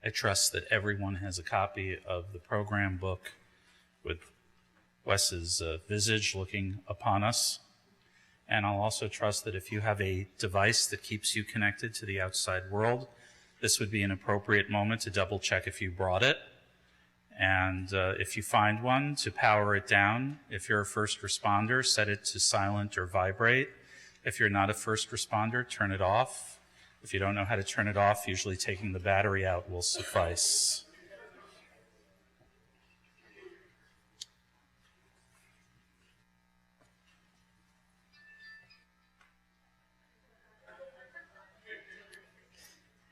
I trust that everyone has a copy of the program book with Wes's visage looking upon us. And I'll also trust that if you have a device that keeps you connected to the outside world, this would be an appropriate moment to double check if you brought it. And if you find one, to power it down. If you're a first responder, set it to silent or vibrate. If you're not a first responder, turn it off. If you don't know how to turn it off, usually taking the battery out will suffice.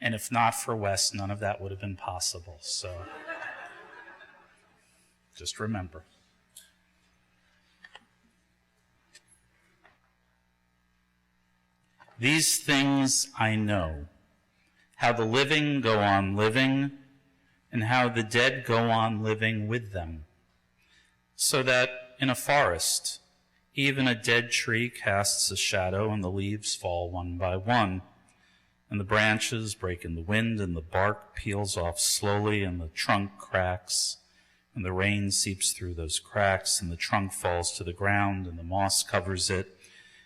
And if not for Wes, none of that would have been possible. So just remember. These things I know, how the living go on living, and how the dead go on living with them. So that in a forest, even a dead tree casts a shadow, and the leaves fall one by one, and the branches break in the wind, and the bark peels off slowly, and the trunk cracks, and the rain seeps through those cracks, and the trunk falls to the ground, and the moss covers it.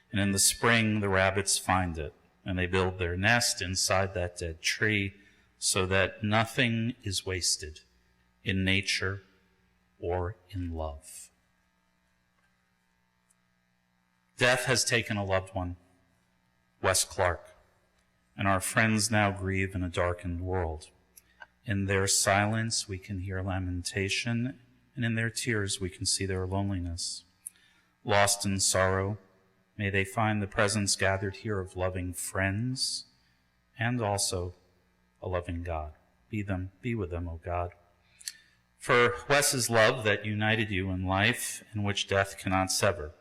And in the spring, the rabbits find it, and they build their nest inside that dead tree so that nothing is wasted in nature or in love. Death has taken a loved one, Wes Clark, and our friends now grieve in a darkened world. In their silence, we can hear lamentation, and in their tears, we can see their loneliness. Lost in sorrow, may they find the presence gathered here of loving friends and also a loving God. Be with them, O God. For Wes's love that united you in life, in which death cannot sever.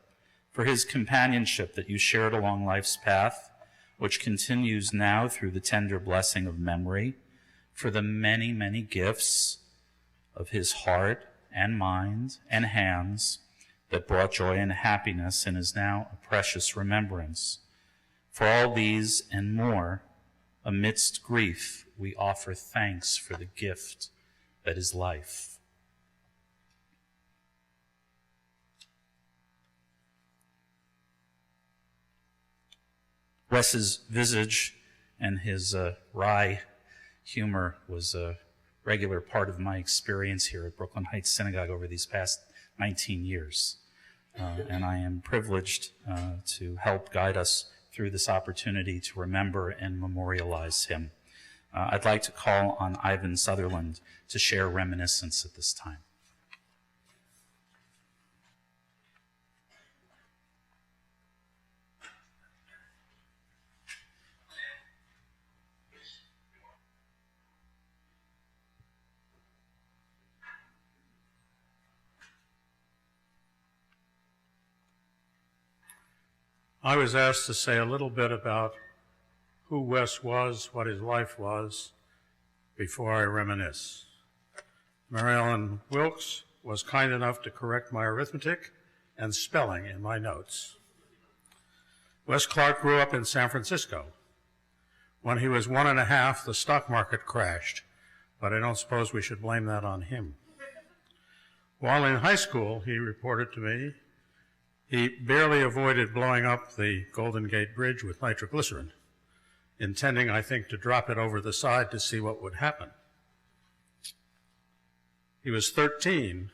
For his companionship that you shared along life's path, which continues now through the tender blessing of memory. For the many, many gifts of his heart and mind and hands that brought joy and happiness and is now a precious remembrance. For all these and more, amidst grief, we offer thanks for the gift that is life. Wes's visage and his wry humor was a regular part of my experience here at Brooklyn Heights Synagogue over these past 19 years. And I am privileged to help guide us through this opportunity to remember and memorialize him. I'd like to call on Ivan Sutherland to share reminiscence at this time. I was asked to say a little bit about who Wes was, what his life was, before I reminisce. Mary Ellen Wilkes was kind enough to correct my arithmetic and spelling in my notes. Wes Clark grew up in San Francisco. When he was 1.5, the stock market crashed, but I don't suppose we should blame that on him. While in high school, he reported to me, he barely avoided blowing up the Golden Gate Bridge with nitroglycerin, intending, I think, to drop it over the side to see what would happen. He was 13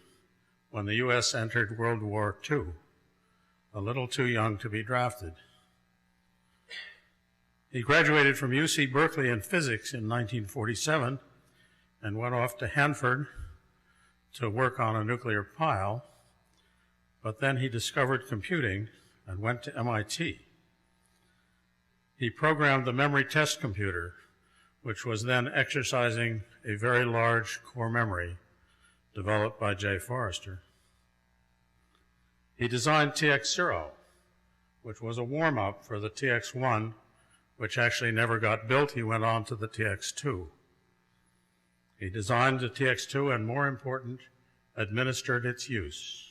when the U.S. entered World War II, a little too young to be drafted. He graduated from UC Berkeley in physics in 1947 and went off to Hanford to work on a nuclear pile. But then he discovered computing and went to MIT. He programmed the memory test computer, which was then exercising a very large core memory developed by Jay Forrester. He designed TX0, which was a warm-up for the TX1, which actually never got built. He went on to the TX2. He designed the TX2 and, more important, administered its use.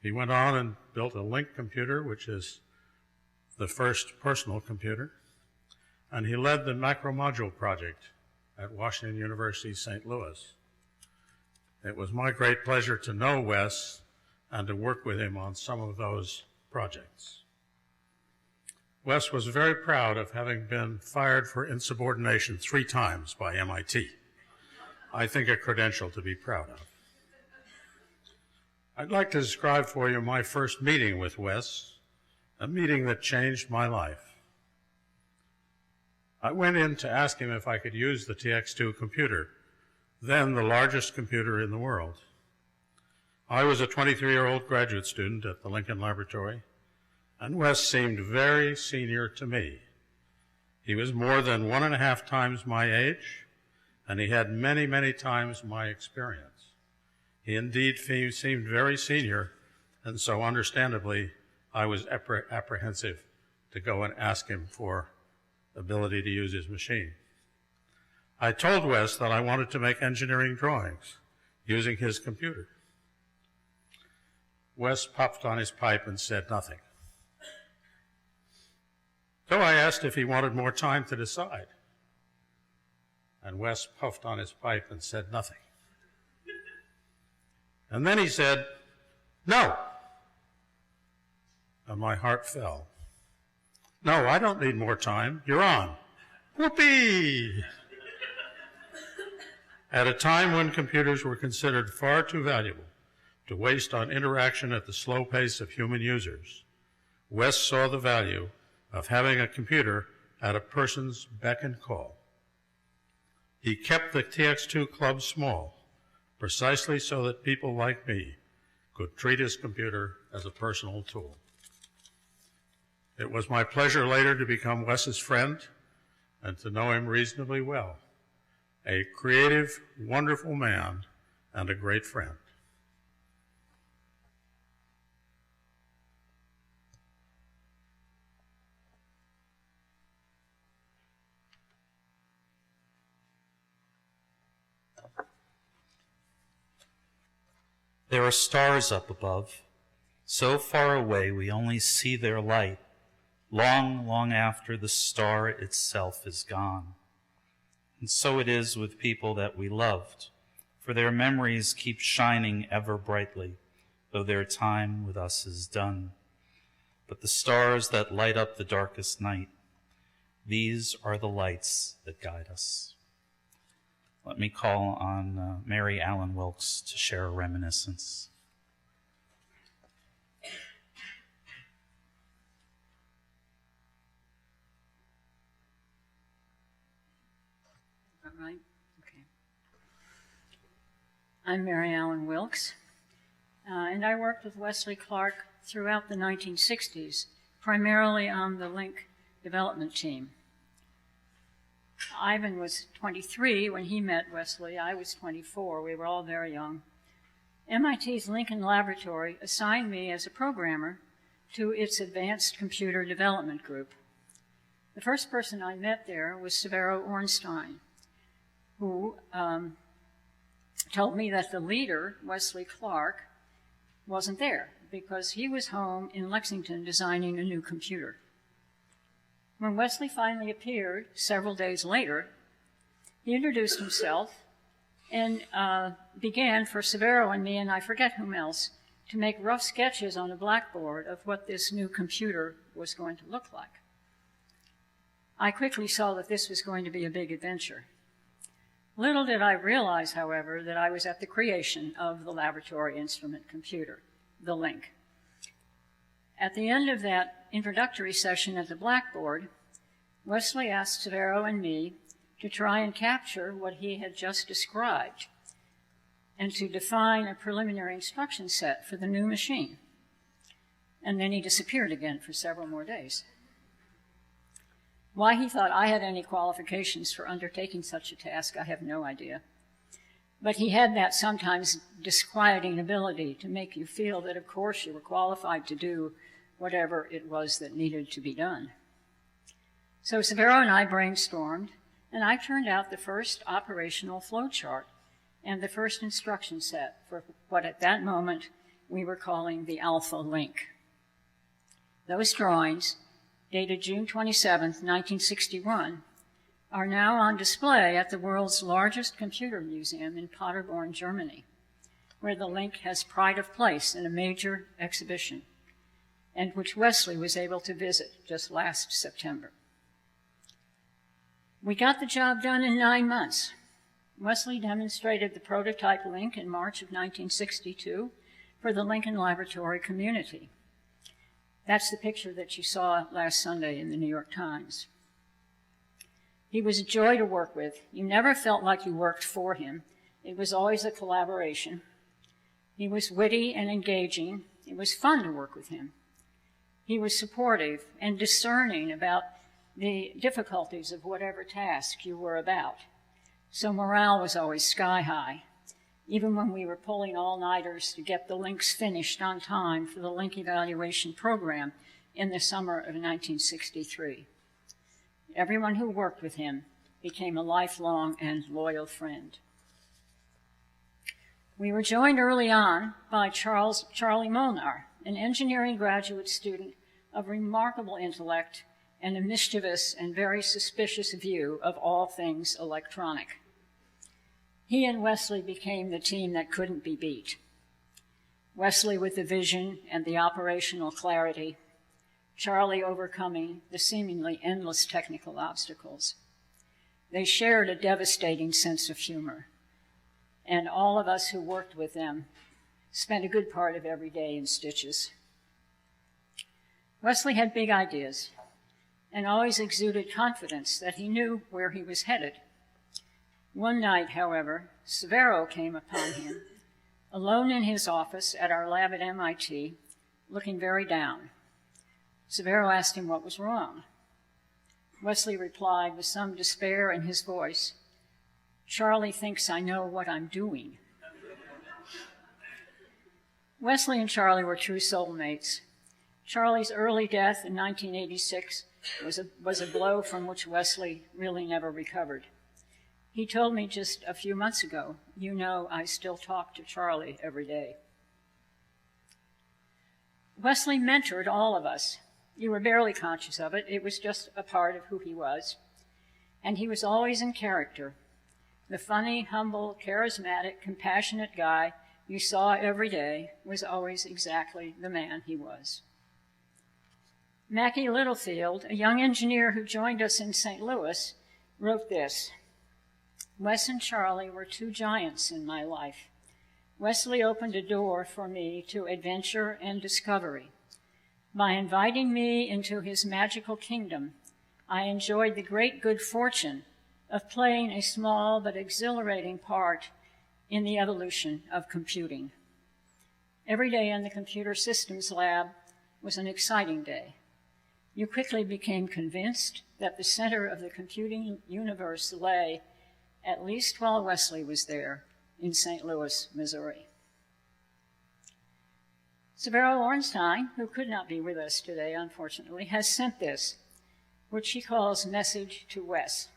He went on and built a Link computer, which is the first personal computer, and he led the macro module project at Washington University, St. Louis. It was my great pleasure to know Wes and to work with him on some of those projects. Wes was very proud of having been fired for insubordination 3 times by MIT. I think a credential to be proud of. I'd like to describe for you my first meeting with Wes, a meeting that changed my life. I went in to ask him if I could use the TX2 computer, then the largest computer in the world. I was a 23-year-old graduate student at the Lincoln Laboratory, and Wes seemed very senior to me. He was more than 1.5 times my age, and he had many, many times my experience. He indeed seemed very senior, and so understandably, I was apprehensive to go and ask him for ability to use his machine. I told Wes that I wanted to make engineering drawings using his computer. Wes puffed on his pipe and said nothing. So I asked if he wanted more time to decide. And Wes puffed on his pipe and said nothing. And then he said, "No." And my heart fell. "No, I don't need more time. You're on." Whoopee! At a time when computers were considered far too valuable to waste on interaction at the slow pace of human users, Wes saw the value of having a computer at a person's beck and call. He kept the TX2 club small, precisely so that people like me could treat his computer as a personal tool. It was my pleasure later to become Wes's friend and to know him reasonably well. A creative, wonderful man and a great friend. There are stars up above, so far away we only see their light, long, long after the star itself is gone. And so it is with people that we loved, for their memories keep shining ever brightly, though their time with us is done. But the stars that light up the darkest night, these are the lights that guide us. Let me call on Mary Allen Wilkes to share a reminiscence. All right. Okay. I'm Mary Allen Wilkes, and I worked with Wesley Clark throughout the 1960s, primarily on the Link development team. Ivan was 23 when he met Wesley. I was 24. We were all very young. MIT's Lincoln Laboratory assigned me as a programmer to its Advanced Computer Development Group. The first person I met there was Severo Ornstein, who told me that the leader, Wesley Clark, wasn't there because he was home in Lexington designing a new computer. When Wesley finally appeared several days later, he introduced himself and began for Severo and me, and I forget whom else, to make rough sketches on a blackboard of what this new computer was going to look like. I quickly saw that this was going to be a big adventure. Little did I realize, however, that I was at the creation of the laboratory instrument computer, the Link. At the end of that introductory session at the blackboard, Wesley asked Severo and me to try and capture what he had just described and to define a preliminary instruction set for the new machine. And then he disappeared again for several more days. Why he thought I had any qualifications for undertaking such a task, I have no idea. But he had that sometimes disquieting ability to make you feel that, of course, you were qualified to do whatever it was that needed to be done. So Severo and I brainstormed, and I turned out the first operational flowchart and the first instruction set for what at that moment we were calling the Alpha Link. Those drawings, dated June 27, 1961, are now on display at the world's largest computer museum in Paderborn, Germany, where the link has pride of place in a major exhibition, and which Wesley was able to visit just last September. We got the job done in 9 months. Wesley demonstrated the prototype link in March of 1962 for the Lincoln Laboratory community. That's the picture that you saw last Sunday in the New York Times. He was a joy to work with. You never felt like you worked for him. It was always a collaboration. He was witty and engaging. It was fun to work with him. He was supportive and discerning about the difficulties of whatever task you were about. So morale was always sky high, even when we were pulling all-nighters to get the links finished on time for the link evaluation program in the summer of 1963. Everyone who worked with him became a lifelong and loyal friend. We were joined early on by Charlie Molnar, an engineering graduate student of remarkable intellect and a mischievous and very suspicious view of all things electronic. He and Wesley became the team that couldn't be beat. Wesley with the vision and the operational clarity, Charlie overcoming the seemingly endless technical obstacles. They shared a devastating sense of humor, and all of us who worked with them spent a good part of every day in stitches. Wesley had big ideas and always exuded confidence that he knew where he was headed. One night, however, Severo came upon him, alone in his office at our lab at MIT, looking very down. Severo asked him what was wrong. Wesley replied with some despair in his voice, "Charlie thinks I know what I'm doing." Wesley and Charlie were true soulmates. Charlie's early death in 1986 was a blow from which Wesley really never recovered. He told me just a few months ago, "You know, I still talk to Charlie every day." Wesley mentored all of us. You were barely conscious of it. It was just a part of who he was. And he was always in character. The funny, humble, charismatic, compassionate guy you saw every day was always exactly the man he was. Mackie Littlefield, a young engineer who joined us in St. Louis, wrote this: "Wes and Charlie were two giants in my life. Wesley opened a door for me to adventure and discovery. By inviting me into his magical kingdom, I enjoyed the great good fortune of playing a small but exhilarating part in the evolution of computing. Every day in the computer systems lab was an exciting day. You quickly became convinced that the center of the computing universe lay, at least while Wesley was there, in St. Louis, Missouri." Severo Ornstein, who could not be with us today, unfortunately, has sent this, which he calls Message to Wes.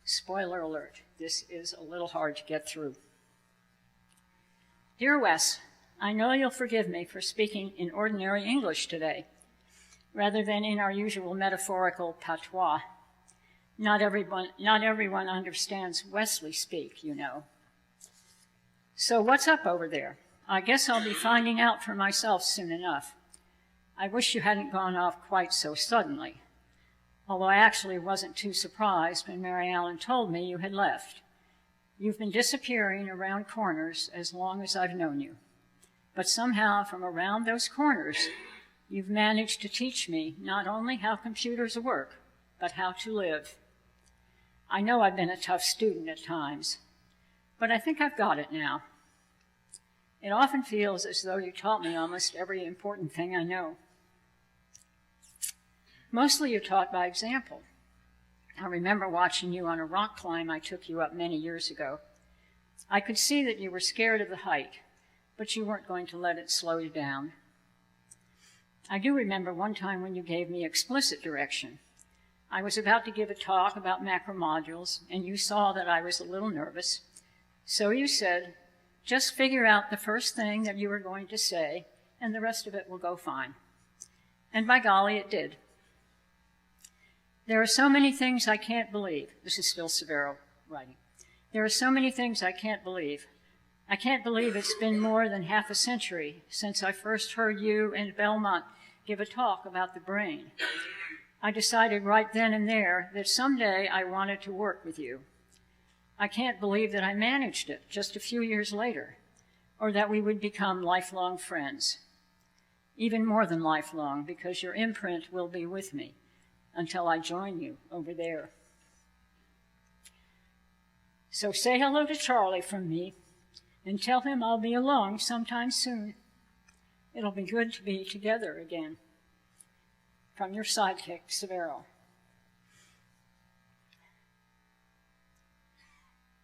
Spoiler alert, this is a little hard to get through. "Dear Wes, I know you'll forgive me for speaking in ordinary English today, rather than in our usual metaphorical patois. Not everyone understands Wesley speak, you know. So what's up over there? I guess I'll be finding out for myself soon enough. I wish you hadn't gone off quite so suddenly, although I actually wasn't too surprised when Mary Ellen told me you had left. You've been disappearing around corners as long as I've known you, but somehow from around those corners, you've managed to teach me not only how computers work, but how to live. I know I've been a tough student at times, but I think I've got it now. It often feels as though you taught me almost every important thing I know. Mostly you taught by example. I remember watching you on a rock climb I took you up many years ago. I could see that you were scared of the height, but you weren't going to let it slow you down. I do remember one time when you gave me explicit direction. I was about to give a talk about macromodules, and you saw that I was a little nervous. So you said, just figure out the first thing that you were going to say, and the rest of it will go fine. And by golly, it did. There are so many things I can't believe. This is still Severo writing. There are so many things I can't believe. I can't believe it's been more than half a century since I first heard you and Belmont give a talk about the brain. I decided right then and there that someday I wanted to work with you. I can't believe that I managed it just a few years later, or that we would become lifelong friends. Even more than lifelong, because your imprint will be with me until I join you over there. So say hello to Charlie from me and tell him I'll be along sometime soon. It'll be good to be together again. From your sidekick, Severo.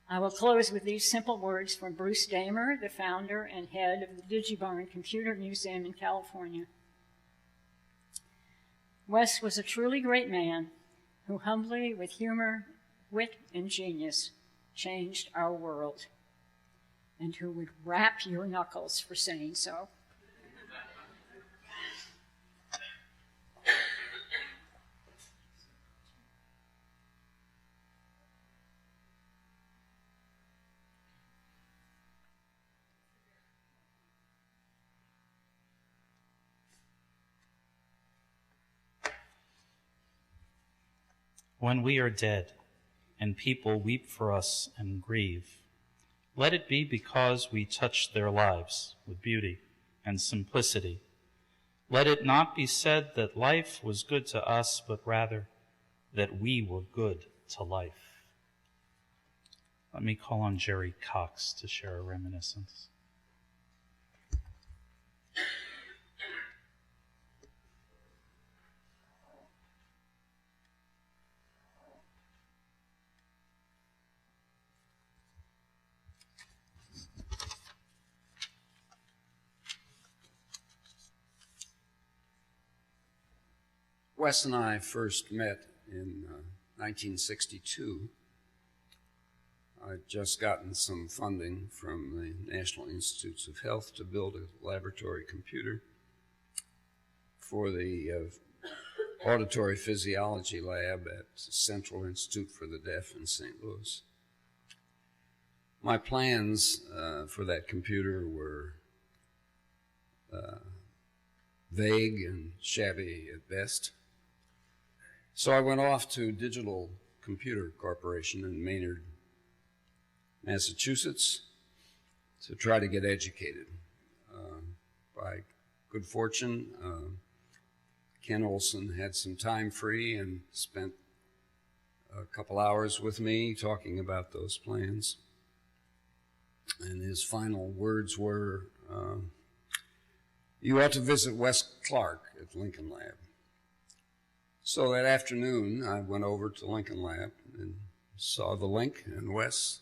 I will close with these simple words from Bruce Damer, the founder and head of the Digibarn Computer Museum in California. Wes was a truly great man who humbly, with humor, wit, and genius, changed our world, and who would rap your knuckles for saying so. When we are dead, and people weep for us and grieve, let it be because we touched their lives with beauty and simplicity. Let it not be said that life was good to us, but rather that we were good to life. Let me call on Jerry Cox to share a reminiscence. Wes and I first met in 1962. I'd just gotten some funding from the National Institutes of Health to build a laboratory computer for the auditory physiology lab at Central Institute for the Deaf in St. Louis. My plans for that computer were vague and shabby at best. So I went off to Digital Computer Corporation in Maynard, Massachusetts, to try to get educated. By good fortune, Ken Olson had some time free and spent a couple hours with me talking about those plans. And his final words were, you ought to visit Wes Clark at Lincoln Lab. So that afternoon, I went over to Lincoln Lab and saw the Link and Wes.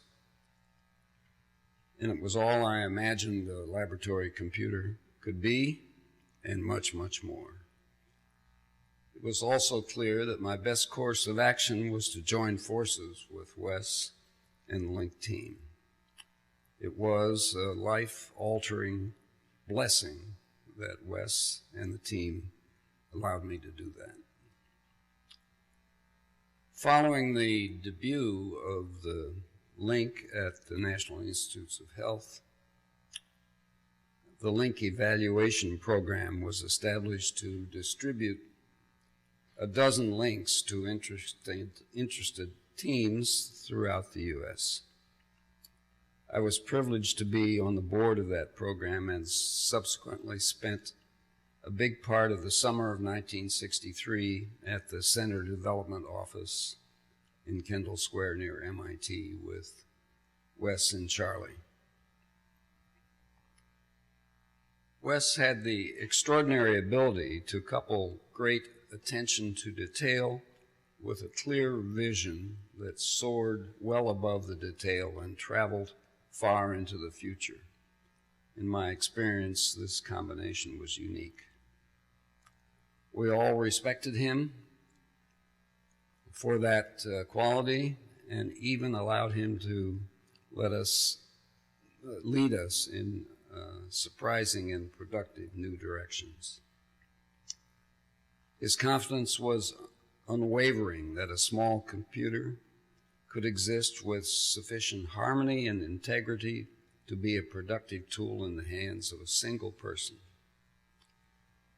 And it was all I imagined a laboratory computer could be, and much, much more. It was also clear that my best course of action was to join forces with Wes and the Link team. It was a life-altering blessing that Wes and the team allowed me to do that. Following the debut of the Link at the National Institutes of Health, the Link Evaluation Program was established to distribute a dozen links to interested teams throughout the U.S. I was privileged to be on the board of that program and subsequently spent a big part of the summer of 1963 at the Center Development Office in Kendall Square near MIT with Wes and Charlie. Wes had the extraordinary ability to couple great attention to detail with a clear vision that soared well above the detail and traveled far into the future. In my experience, this combination was unique. We all respected him for that quality and even allowed him to lead us in surprising and productive new directions. His confidence was unwavering that a small computer could exist with sufficient harmony and integrity to be a productive tool in the hands of a single person.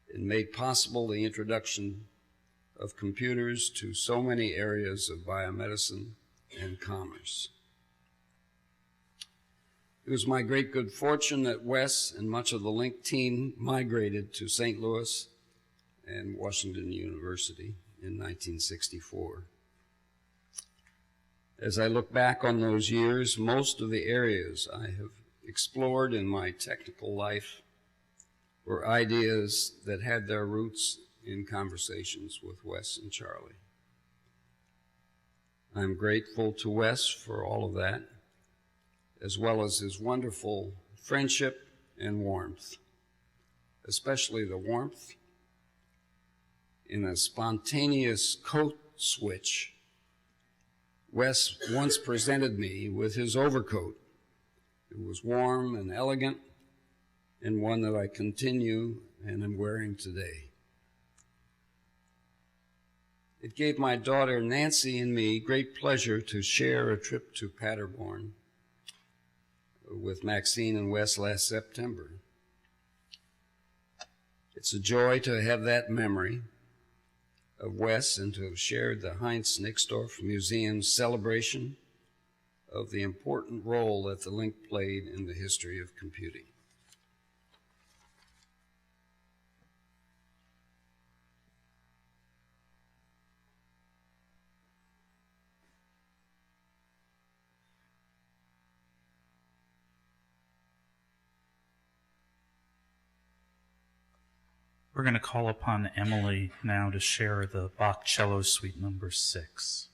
It made possible the introduction of computers to so many areas of biomedicine and commerce. It was my great good fortune that Wes and much of the Link team migrated to St. Louis and Washington University in 1964. As I look back on those years, most of the areas I have explored in my technical life were ideas that had their roots in conversations with Wes and Charlie. I'm grateful to Wes for all of that, as well as his wonderful friendship and warmth, especially the warmth in a spontaneous coat switch. Wes once presented me with his overcoat. It was warm and elegant, and one that I continue and am wearing today. It gave my daughter Nancy and me great pleasure to share a trip to Paderborn with Maxine and Wes last September. It's a joy to have that memory of Wes and to have shared the Heinz Nixdorf Museum's celebration of the important role that the Link played in the history of computing. We're going to call upon Emily now to share the Bach Cello Suite number 6.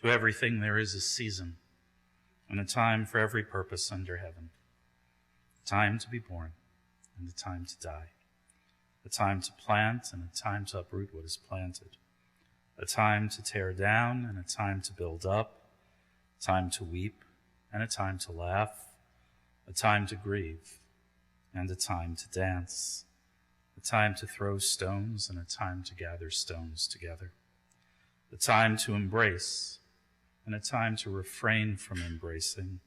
To everything there is a season, and a time for every purpose under heaven. A time to be born, and a time to die. A time to plant, and a time to uproot what is planted. A time to tear down, and a time to build up. A time to weep, and a time to laugh. A time to grieve, and a time to dance. A time to throw stones, and a time to gather stones together. A time to embrace, and a time to refrain from embracing,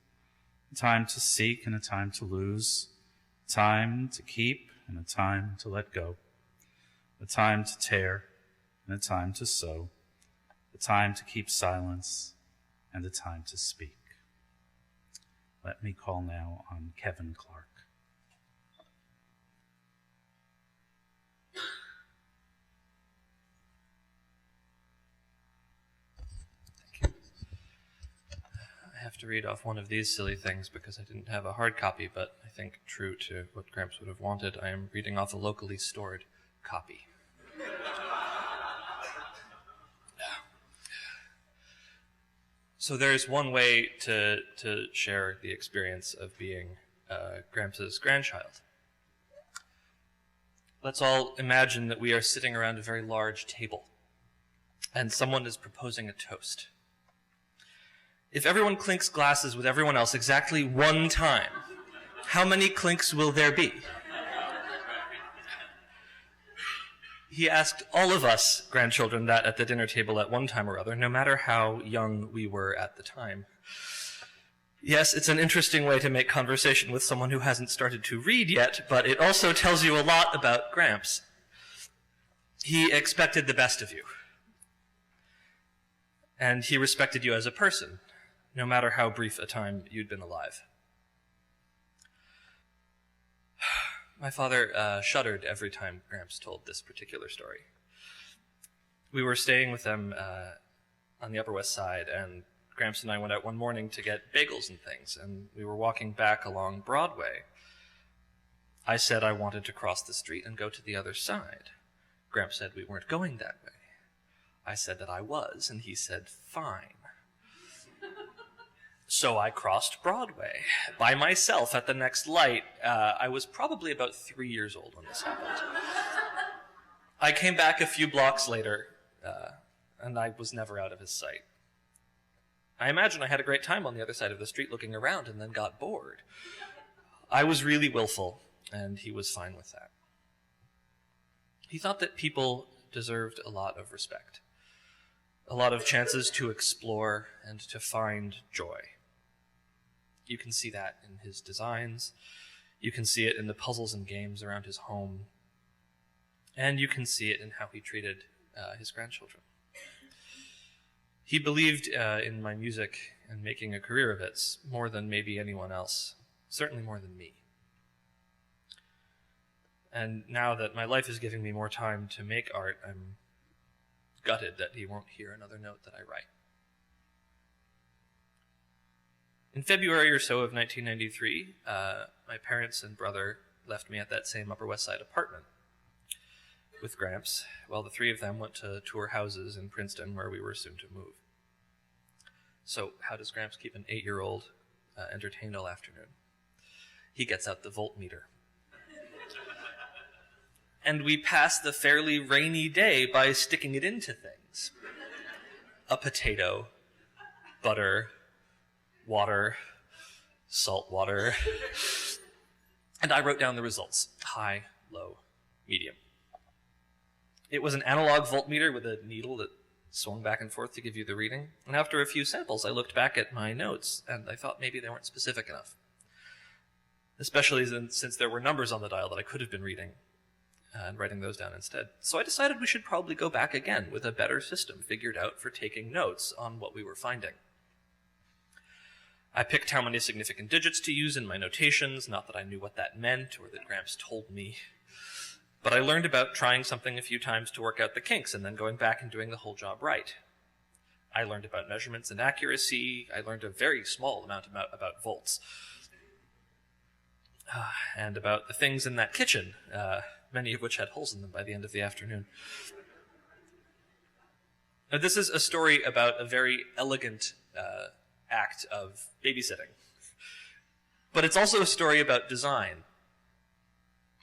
a time to seek and a time to lose, a time to keep and a time to let go, a time to tear and a time to sow, a time to keep silence and a time to speak. Let me call now on Kevin Clark. I have to read off one of these silly things because I didn't have a hard copy, but I think true to what Gramps would have wanted, I am reading off a locally stored copy. So there's one way to share the experience of being Gramps' grandchild. Let's all imagine that we are sitting around a very large table, and someone is proposing a toast. If everyone clinks glasses with everyone else exactly one time, how many clinks will there be? He asked all of us grandchildren that at the dinner table at one time or other, no matter how young we were at the time. Yes, it's an interesting way to make conversation with someone who hasn't started to read yet, but it also tells you a lot about Gramps. He expected the best of you. And he respected you as a person, no matter how brief a time you'd been alive. My father shuddered every time Gramps told this particular story. We were staying with them on the Upper West Side, and Gramps and I went out one morning to get bagels and things, and we were walking back along Broadway. I said I wanted to cross the street and go to the other side. Gramps said we weren't going that way. I said that I was, and he said, fine. So I crossed Broadway by myself at the next light. I was probably about 3 years old when this happened. I came back a few blocks later, and I was never out of his sight. I imagine I had a great time on the other side of the street looking around and then got bored. I was really willful, and he was fine with that. He thought that people deserved a lot of respect, a lot of chances to explore and to find joy. You can see that in his designs. You can see it in the puzzles and games around his home. And you can see it in how he treated his grandchildren. He believed in my music and making a career of it more than maybe anyone else, certainly more than me. And now that my life is giving me more time to make art, I'm gutted that he won't hear another note that I write. In February or so of 1993, my parents and brother left me at that same Upper West Side apartment with Gramps, while the three of them went to tour houses in Princeton, where we were soon to move. So how does Gramps keep an 8-year-old entertained all afternoon? He gets out the voltmeter. And we pass the fairly rainy day by sticking it into things. A potato, butter, water, salt water. And I wrote down the results: high, low, medium. It was an analog voltmeter with a needle that swung back and forth to give you the reading. And after a few samples, I looked back at my notes, and I thought maybe they weren't specific enough. Especially since there were numbers on the dial that I could have been reading and writing those down instead. So I decided we should probably go back again with a better system figured out for taking notes on what we were finding. I picked how many significant digits to use in my notations, not that I knew what that meant or that Gramps told me. But I learned about trying something a few times to work out the kinks and then going back and doing the whole job right. I learned about measurements and accuracy. I learned a very small amount about volts. And about the things in that kitchen, many of which had holes in them by the end of the afternoon. Now, this is a story about a very elegant act of babysitting. But it's also a story about design.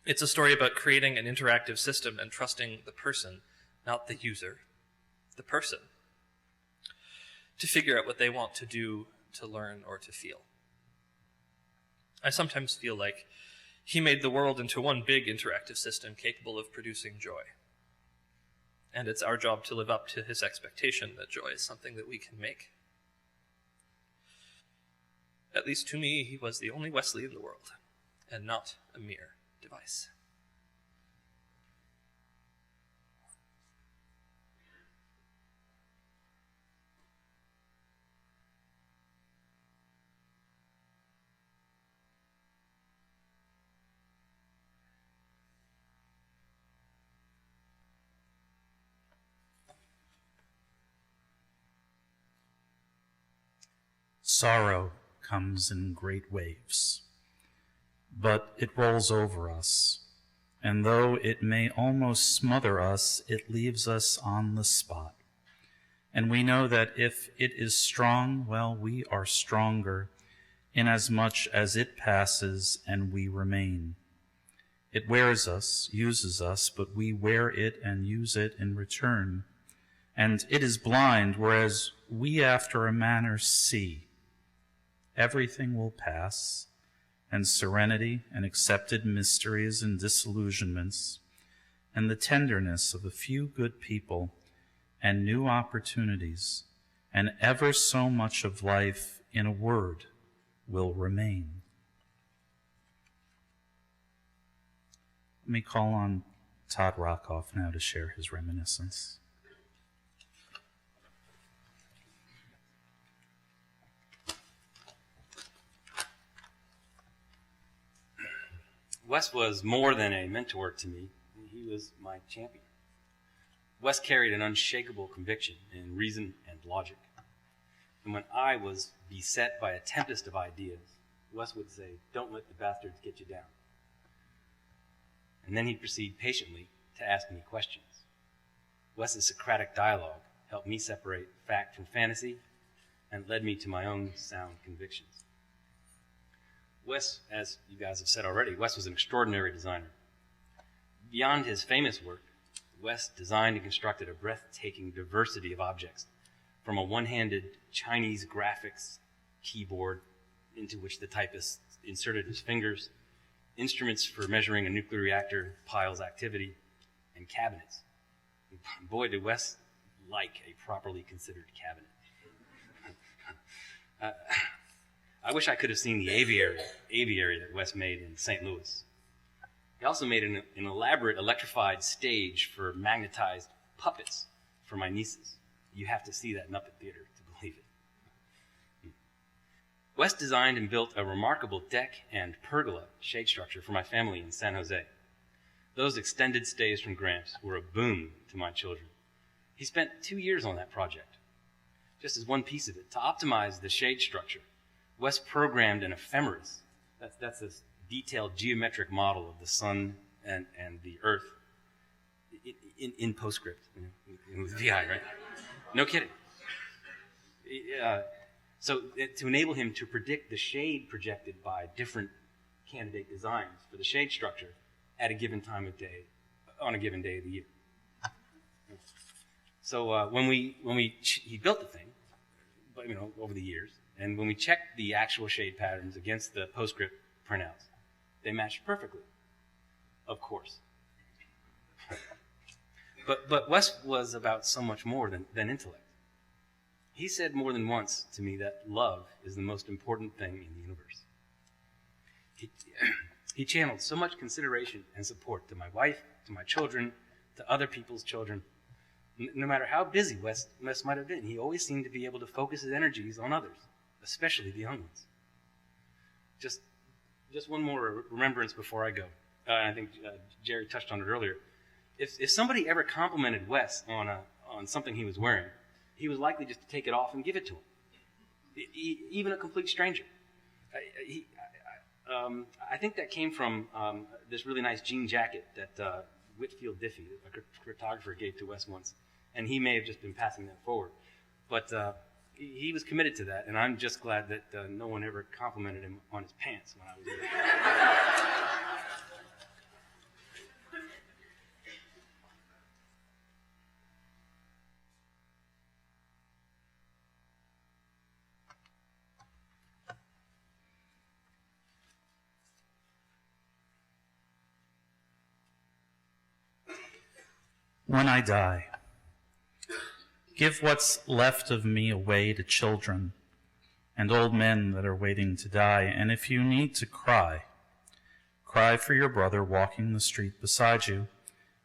It's a story about creating an interactive system and trusting the person, not the user, the person, to figure out what they want to do, to learn, or to feel. I sometimes feel like he made the world into one big interactive system capable of producing joy. And it's our job to live up to his expectation that joy is something that we can make. At least to me, he was the only Wesley in the world, and not a mere device. Sorrow comes in great waves, but it rolls over us, and though it may almost smother us, it leaves us on the spot. And we know that if it is strong, well, we are stronger, inasmuch as it passes and we remain. It wears us, uses us, but we wear it and use it in return. And it is blind, whereas we after a manner see. Everything will pass, and serenity and accepted mysteries and disillusionments, and the tenderness of a few good people, and new opportunities, and ever so much of life, in a word, will remain. Let me call on Todd Rockoff now to share his reminiscence. Wes was more than a mentor to me. He was my champion. Wes carried an unshakable conviction in reason and logic. And when I was beset by a tempest of ideas, Wes would say, "Don't let the bastards get you down." And then he'd proceed patiently to ask me questions. Wes's Socratic dialogue helped me separate fact from fantasy and led me to my own sound convictions. Wes, as you guys have said already, Wes was an extraordinary designer. Beyond his famous work, Wes designed and constructed a breathtaking diversity of objects, from a one-handed Chinese graphics keyboard into which the typist inserted his fingers, instruments for measuring a nuclear reactor pile's activity, and cabinets. And boy, did Wes like a properly considered cabinet. I wish I could have seen the aviary that Wes made in St. Louis. He also made an elaborate electrified stage for magnetized puppets for my nieces. You have to see that Muppet Theater to believe it. Wes designed and built a remarkable deck and pergola shade structure for my family in San Jose. Those extended stays from Gramps were a boon to my children. He spent 2 years on that project, just as one piece of it. To optimize the shade structure, Wes programmed an ephemeris. That's this detailed geometric model of the sun and the earth in PostScript, with VI, right? No kidding. So to enable him to predict the shade projected by different candidate designs for the shade structure at a given time of day, on a given day of the year. So when he built the thing, but over the years, and when we checked the actual shade patterns against the PostScript printouts, they matched perfectly, of course. But Wes was about so much more than intellect. He said more than once to me that love is the most important thing in the universe. He channeled so much consideration and support to my wife, to my children, to other people's children. No matter how busy Wes might have been, he always seemed to be able to focus his energies on others, especially the young ones. Just one more remembrance before I go. I think Jerry touched on it earlier. If somebody ever complimented Wes on something he was wearing, he was likely just to take it off and give it to him, even a complete stranger. I think that came from this really nice jean jacket that Whitfield Diffie, a cryptographer, gave to Wes once, and he may have just been passing that forward. But he was committed to that, and I'm just glad that no one ever complimented him on his pants when I was there. When I die, give what's left of me away to children and old men that are waiting to die. And if you need to cry, cry for your brother walking the street beside you.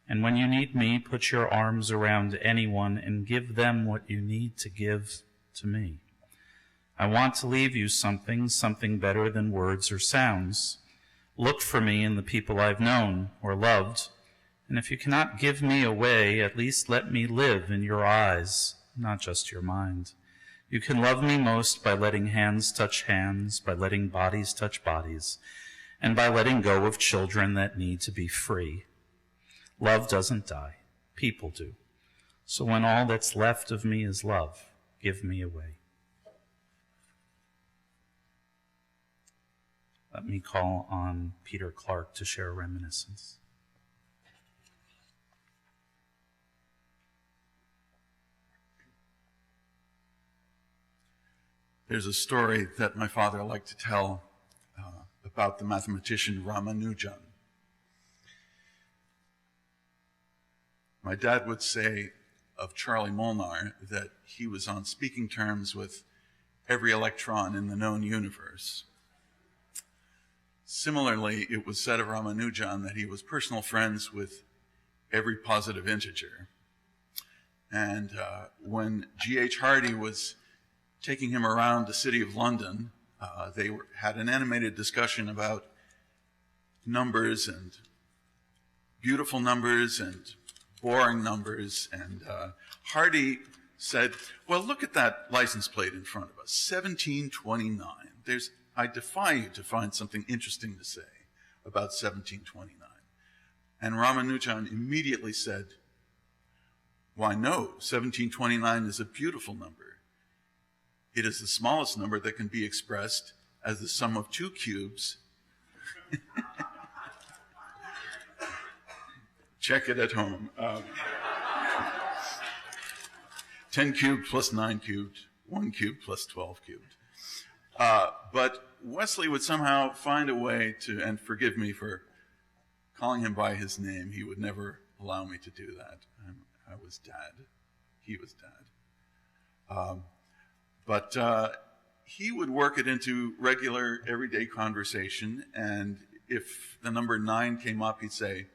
And when you need me, put your arms around anyone and give them what you need to give to me. I want to leave you something better than words or sounds. Look for me in the people I've known or loved. And if you cannot give me away, at least let me live in your eyes, not just your mind. You can love me most by letting hands touch hands, by letting bodies touch bodies, and by letting go of children that need to be free. Love doesn't die. People do. So when all that's left of me is love, give me away. Let me call on Peter Clark to share a reminiscence. There's a story that my father liked to tell about the mathematician Ramanujan. My dad would say of Charlie Molnar that he was on speaking terms with every electron in the known universe. Similarly, it was said of Ramanujan that he was personal friends with every positive integer. And when G.H. Hardy was taking him around the city of London, they had an animated discussion about numbers and beautiful numbers and boring numbers. And Hardy said, well, look at that license plate in front of us, 1729. I defy you to find something interesting to say about 1729. And Ramanujan immediately said, why no, 1729 is a beautiful number. It is the smallest number that can be expressed as the sum of two cubes. Check it at home. 10 cubed plus 9 cubed, 1 cubed plus 12 cubed. But Wesley would somehow find a way to, and forgive me for calling him by his name, he would never allow me to do that. I was dad. He was dad. But he would work it into regular, everyday conversation, and if the number 9 came up, he'd say,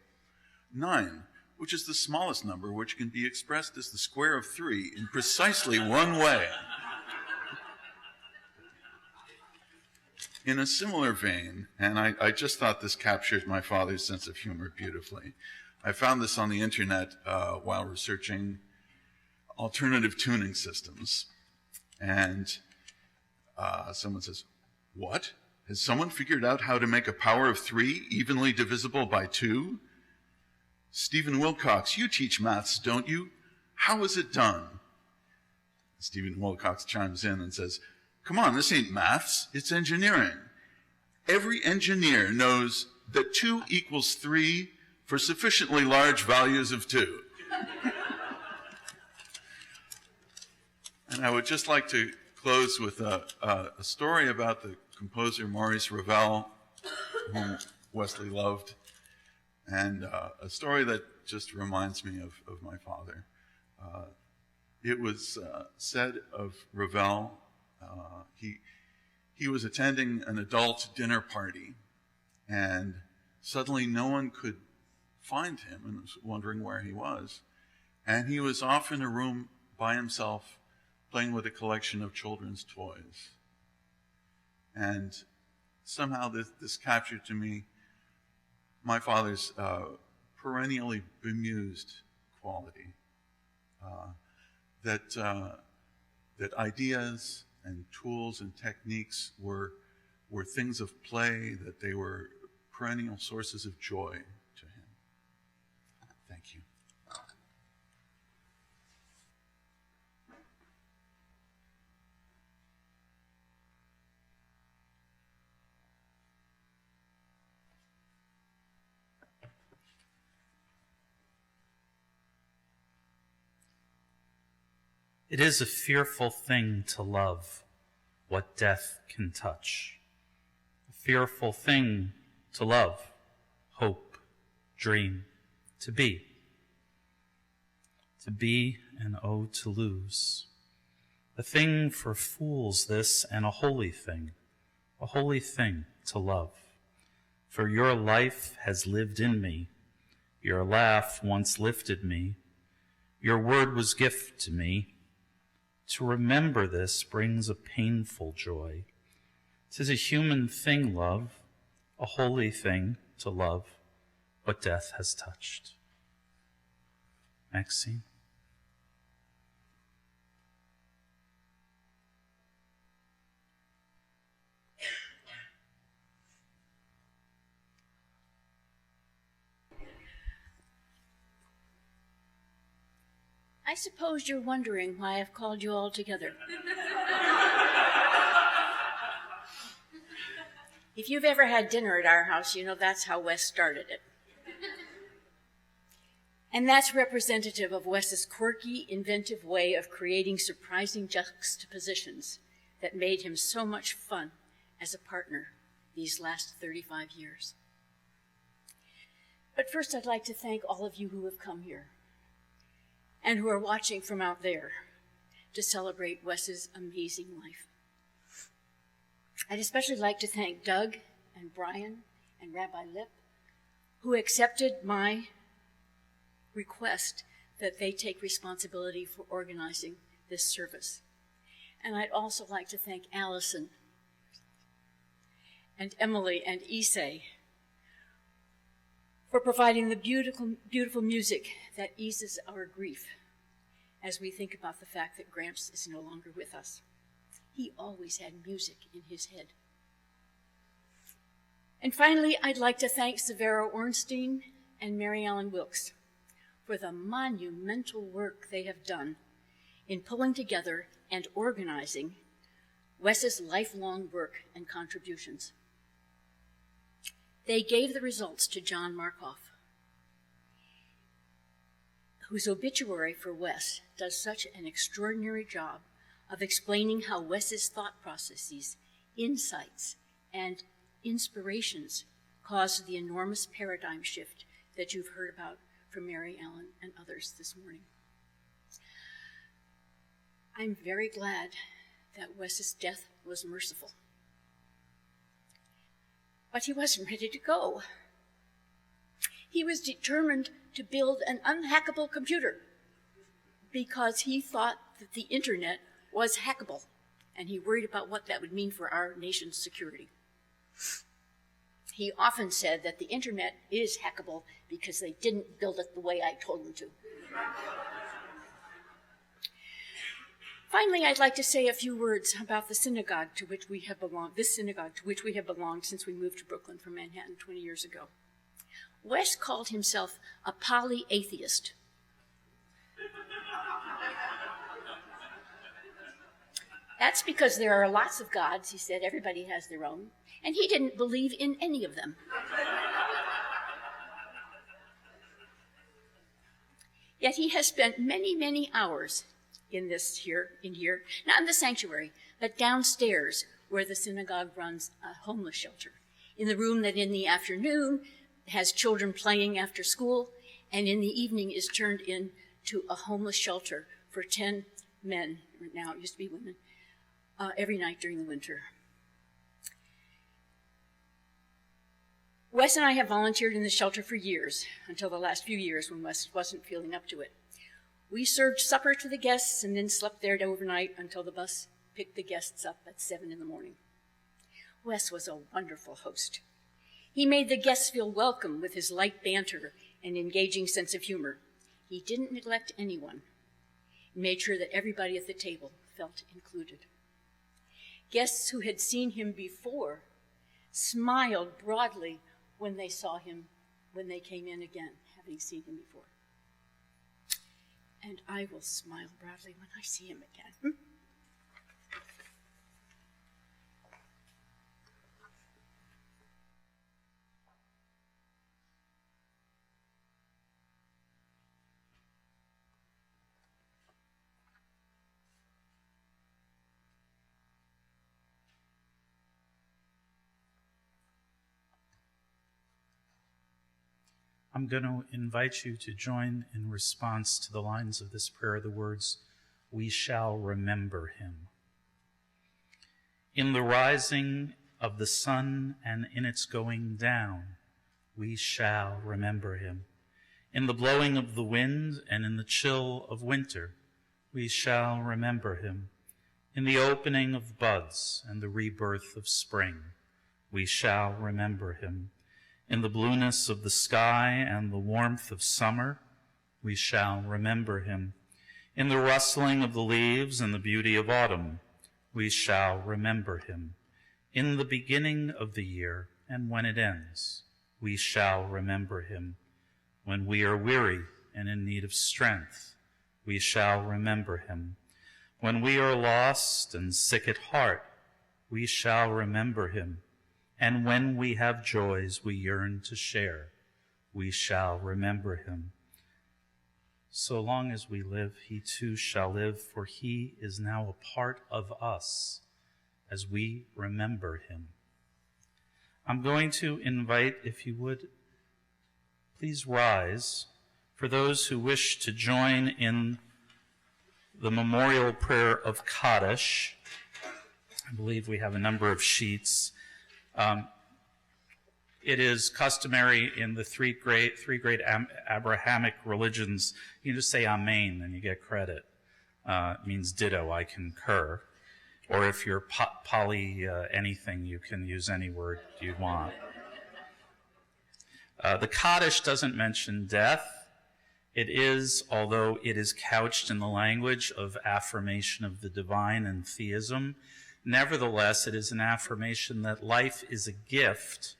9, which is the smallest number, which can be expressed as the square of 3 in precisely one way. In a similar vein, and I just thought this captured my father's sense of humor beautifully, I found this on the internet while researching alternative tuning systems. And someone says, "What? Has someone figured out how to make a power of 3 evenly divisible by 2? Stephen Wilcox, you teach maths, don't you? How is it done?" Stephen Wilcox chimes in and says, "Come on, this ain't maths, it's engineering. Every engineer knows that 2 equals 3 for sufficiently large values of 2. And I would just like to close with a story about the composer Maurice Ravel, whom Wesley loved, and a story that just reminds me of my father. It was said of Ravel, he was attending an adult dinner party, and suddenly no one could find him and was wondering where he was. And he was off in a room by himself playing with a collection of children's toys. And somehow this captured to me my father's perennially bemused quality, that ideas and tools and techniques were things of play, that they were perennial sources of joy to him. Thank you. It is a fearful thing to love what death can touch. A fearful thing to love, hope, dream, to be. To be and oh to lose. A thing for fools this, and a holy thing to love. For your life has lived in me, your laugh once lifted me, your word was gift to me. To remember this brings a painful joy. 'Tis a human thing, love, a holy thing to love what death has touched. Maxine. I suppose you're wondering why I've called you all together. If you've ever had dinner at our house, you know that's how Wes started it. And that's representative of Wes's quirky, inventive way of creating surprising juxtapositions that made him so much fun as a partner these last 35 years. But first, I'd like to thank all of you who have come here and who are watching from out there to celebrate Wes's amazing life. I'd especially like to thank Doug and Brian and Rabbi Lippe, who accepted my request that they take responsibility for organizing this service. And I'd also like to thank Allison and Emily and Issei for providing the beautiful music that eases our grief as we think about the fact that Gramps is no longer with us. He always had music in his head. And finally, I'd like to thank Severo Ornstein and Mary Ellen Wilkes for the monumental work they have done in pulling together and organizing Wes's lifelong work and contributions. They gave the results to John Markoff, whose obituary for Wes does such an extraordinary job of explaining how Wes's thought processes, insights, and inspirations caused the enormous paradigm shift that you've heard about from Mary Ellen and others this morning. I'm very glad that Wes's death was merciful. But he wasn't ready to go. He was determined to build an unhackable computer because he thought that the internet was hackable, and he worried about what that would mean for our nation's security. He often said that the internet is hackable because they didn't build it the way I told them to. Finally, I'd like to say a few words about the synagogue to which we have belonged, this synagogue to which we have belonged since we moved to Brooklyn from Manhattan 20 years ago. Wes called himself a polyatheist. That's because there are lots of gods, he said, everybody has their own, and he didn't believe in any of them. Yet he has spent many, many hours in here, not in the sanctuary, but downstairs where the synagogue runs a homeless shelter, in the room that in the afternoon has children playing after school, and in the evening is turned into a homeless shelter for 10 men, now it used to be women, every night during the winter. Wes and I have volunteered in the shelter for years, until the last few years when Wes wasn't feeling up to it. We served supper to the guests and then slept there overnight until the bus picked the guests up at 7 in the morning. Wes was a wonderful host. He made the guests feel welcome with his light banter and engaging sense of humor. He didn't neglect anyone. He made sure that everybody at the table felt included. Guests who had seen him before smiled broadly when they saw him, when they came in again, having seen him before. And I will smile broadly when I see him again. I'm going to invite you to join in response to the lines of this prayer, the words, "We shall remember him." In the rising of the sun and in its going down, we shall remember him. In the blowing of the wind and in the chill of winter, we shall remember him. In the opening of buds and the rebirth of spring, we shall remember him. In the blueness of the sky and the warmth of summer, we shall remember him. In the rustling of the leaves and the beauty of autumn, we shall remember him. In the beginning of the year and when it ends, we shall remember him. When we are weary and in need of strength, we shall remember him. When we are lost and sick at heart, we shall remember him. And when we have joys we yearn to share, we shall remember him. So long as we live, he too shall live, for he is now a part of us as we remember him. I'm going to invite, if you would, please rise for those who wish to join in the memorial prayer of Kaddish. I believe we have a number of sheets. It is customary in the three great Abrahamic religions. You can just say Amen and you get credit. It means ditto, I concur. Or if you're poly anything, you can use any word you want. The Kaddish doesn't mention death. It is, although it is couched in the language of affirmation of the divine and theism, nevertheless, it is an affirmation that life is a gift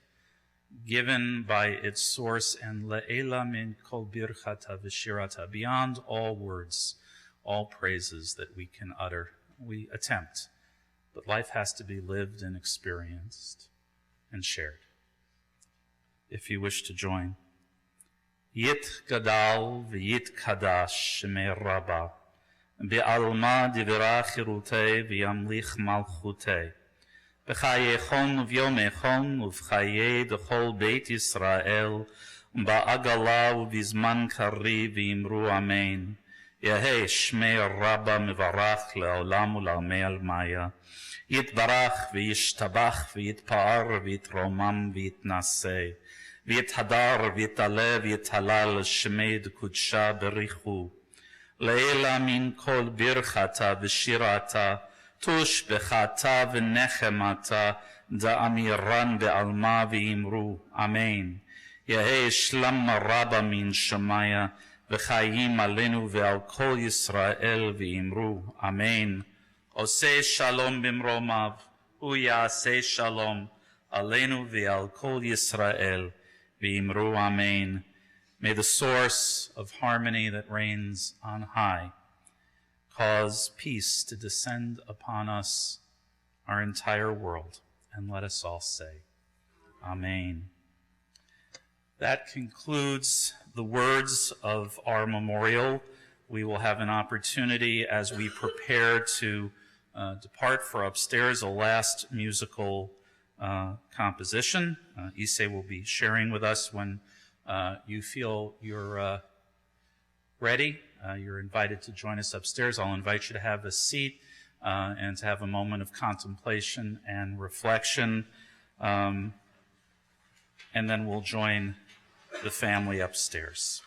given by its source, and le'ela min kol birchata v'shirata, beyond all words, all praises that we can utter. We attempt, but life has to be lived and experienced and shared. If you wish to join. Yit gadal v'yit kadash shemei Rabbi, Allemmande divra chirutei v'yamlich malchutei. B'chayechon v'yomechon uv'chaye d'chol Beit Yisrael ba'agala u'vizman kari v'imru amen. Yehei shmei Rabba mevarach le'olam u'l'amei almaya. Yitbarach v'yishtabach v'yitpa'ar v'yitromam v'yitnasei. V'yithadar v'yitale v'yithalal shmei d'kudsha berichu. Le'ela min kol birchata v'shirata, tush bechata v'nechemata, דאמירן בעלמא ואמרו אמן. יהא שלום רבה מן שמיה וחיים עלינו ועל כל ישראל ואמרו אמן. עושה שלום במרומיו, הוא יעשה שלום עלינו ועל כל ישראל ואמרו amen. May the source of harmony that reigns on high cause peace to descend upon us, our entire world, and let us all say, Amen. That concludes the words of our memorial. We will have an opportunity as we prepare to depart for upstairs, a last musical composition. Issei will be sharing with us when you feel you're ready. You're invited to join us upstairs. I'll invite you to have a seat and to have a moment of contemplation and reflection. And then we'll join the family upstairs.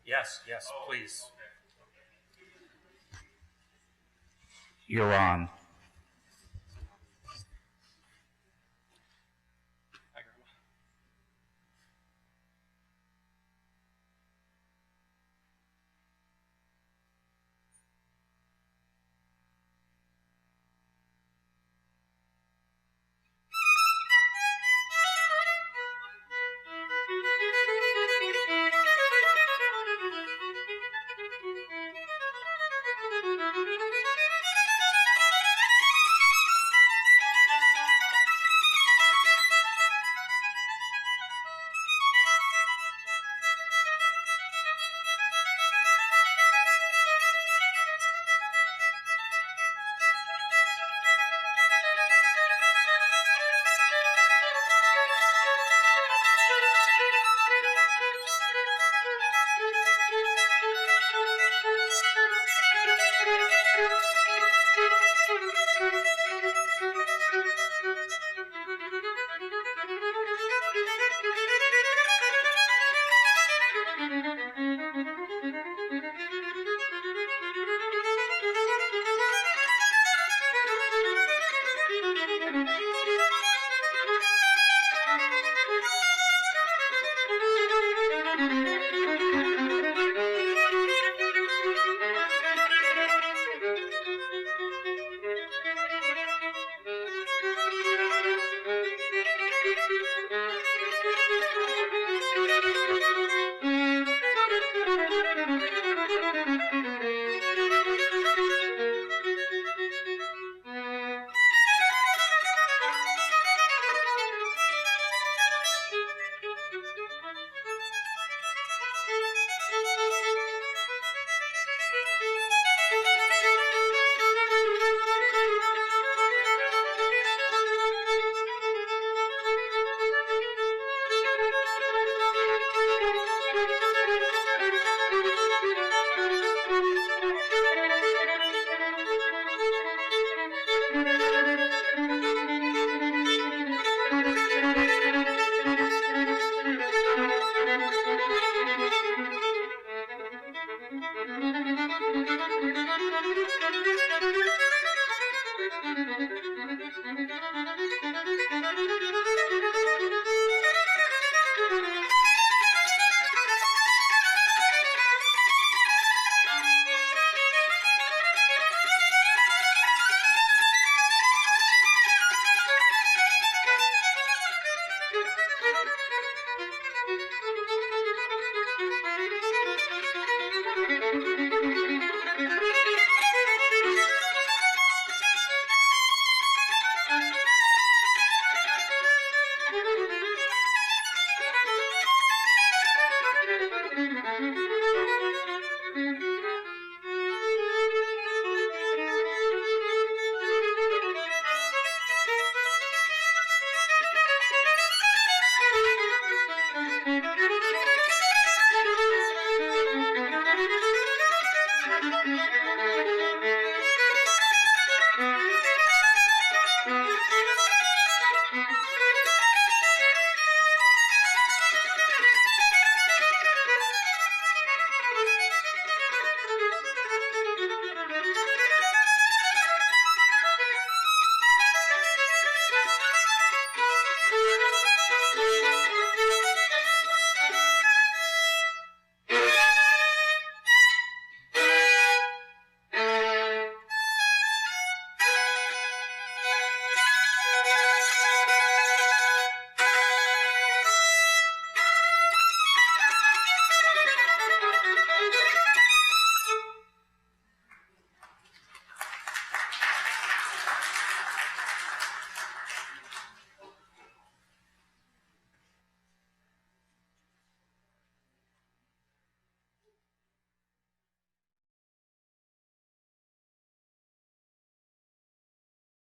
Yes, please. You're on.